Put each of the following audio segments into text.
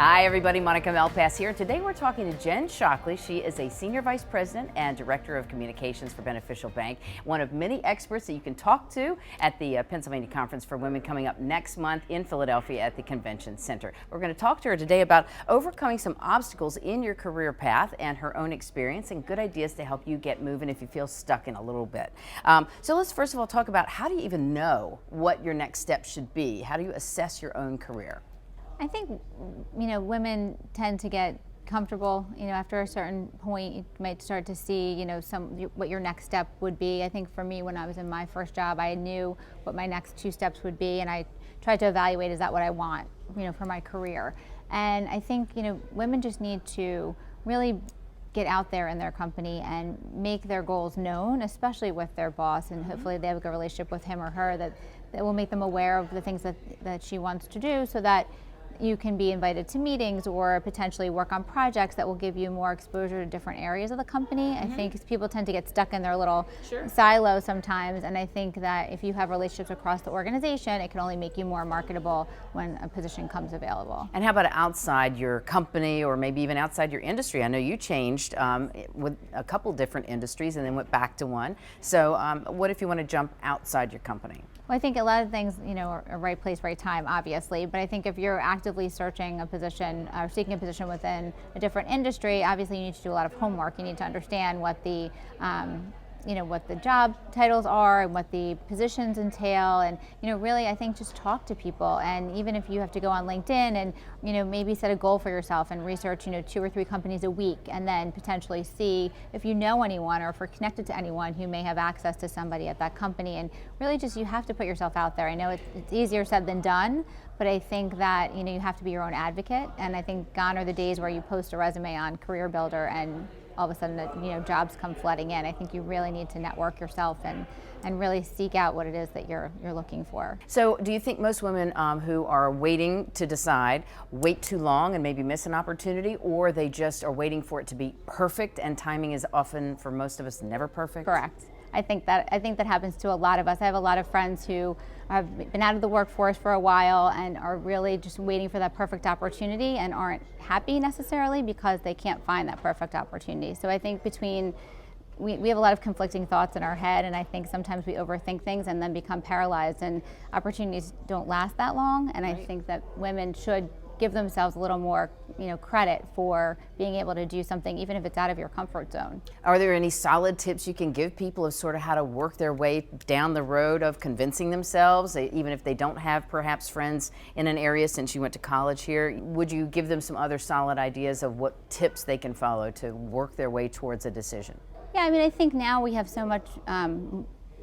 Hi everybody, Monica Malpass here. Today we're talking to Jen Shockley. She is a Senior Vice President and Director of Communications for Beneficial Bank, one of many experts that you can talk to at the Pennsylvania Conference for Women coming up next month in Philadelphia at the Convention Center. We're going to talk to her today about overcoming some obstacles in your career path and her own experience and good ideas to help you get moving if you feel stuck in a little bit. So let's first of all talk about how do you even know what your next step should be? How do you assess your own career? I think, women tend to get comfortable, after a certain point you might start to see, what your next step would be. I think for me, when I was in my first job, I knew what my next two steps would be, and I tried to evaluate, is that what I want, for my career? And I think, women just need to really get out there in their company and make their goals known, especially with their boss, and hopefully they have a good relationship with him or her that will make them aware of the things that she wants to do, so that you can be invited to meetings or potentially work on projects that will give you more exposure to different areas of the company. I think people tend to get stuck in their little silo sometimes, and I think that if you have relationships across the organization, it can only make you more marketable when a position comes available. And how about outside your company or maybe even outside your industry? I know you changed with a couple different industries and then went back to one. So what if you want to jump outside your company? Well, I think a lot of things, are right place, right time, obviously. But I think if you're actively searching a position or seeking a position within a different industry, obviously you need to do a lot of homework. You need to understand what the what the job titles are and what the positions entail, and really I think just talk to people. And even if you have to go on LinkedIn and maybe set a goal for yourself and research 2 or 3 companies a week, and then potentially see if you know anyone or if you're connected to anyone who may have access to somebody at that company. And really just you have to put yourself out there. I know it's easier said than done, but I think that you have to be your own advocate. And I think gone are the days where you post a resume on Career Builder and all of a sudden jobs come flooding in. I think you really need to network yourself and really seek out what it is that you're looking for. So do you think most women who are waiting to decide wait too long and maybe miss an opportunity, or they just are waiting for it to be perfect, and timing is often for most of us never perfect? Correct. I think that happens to a lot of us. I have a lot of friends who have been out of the workforce for a while and are really just waiting for that perfect opportunity and aren't happy necessarily because they can't find that perfect opportunity. So I think we have a lot of conflicting thoughts in our head, and I think sometimes we overthink things and then become paralyzed, and opportunities don't last that long. And I think that women should give themselves a little more credit for being able to do something even if it's out of your comfort zone. Are there any solid tips you can give people of sort of how to work their way down the road of convincing themselves, even if they don't have perhaps friends in an area? Since you went to college here, would you give them some other solid ideas of what tips they can follow to work their way towards a decision? Yeah, I think now we have so much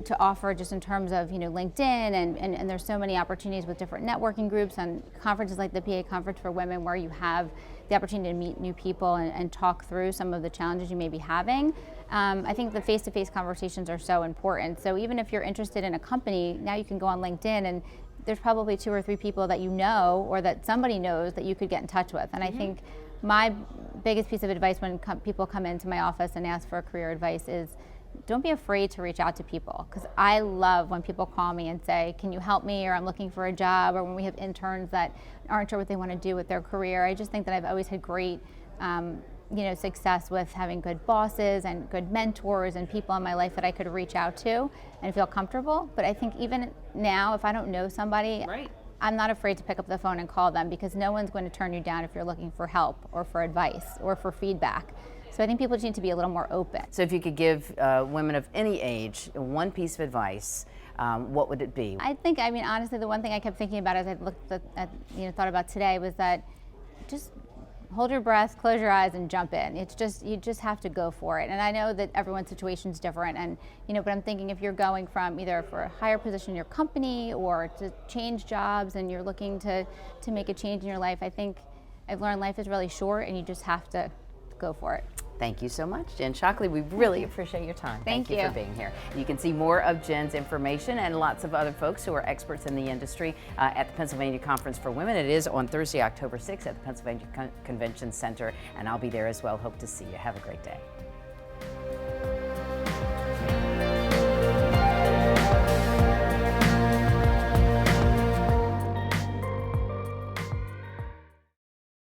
to offer just in terms of LinkedIn, and there's so many opportunities with different networking groups and conferences like the PA Conference for Women, where you have the opportunity to meet new people and talk through some of the challenges you may be having. I think the face-to-face conversations are so important. So even if you're interested in a company, now you can go on LinkedIn and there's probably 2 or 3 people that you know or that somebody knows that you could get in touch with. And I think my biggest piece of advice when people come into my office and ask for career advice is, don't be afraid to reach out to people, because I love when people call me and say, can you help me, or I'm looking for a job, or when we have interns that aren't sure what they want to do with their career. I just think that I've always had great success with having good bosses and good mentors and people in my life that I could reach out to and feel comfortable. But I think even now, if I don't know somebody, I'm not afraid to pick up the phone and call them, because no one's going to turn you down if you're looking for help or for advice or for feedback. So I think people just need to be a little more open. So if you could give women of any age one piece of advice, what would it be? I think, honestly, the one thing I kept thinking about as I looked at thought about today was that just hold your breath, close your eyes, and jump in. It's just, you just have to go for it. And I know that everyone's situation is different, and but I'm thinking if you're going from either for a higher position in your company or to change jobs and you're looking to make a change in your life, I think I've learned life is really short and you just have to go for it. Thank you so much, Jen Shockley. We really appreciate your time. Thank you for being here. You can see more of Jen's information and lots of other folks who are experts in the industry at the Pennsylvania Conference for Women. It is on Thursday, October 6th at the Pennsylvania Convention Center, and I'll be there as well. Hope to see you. Have a great day.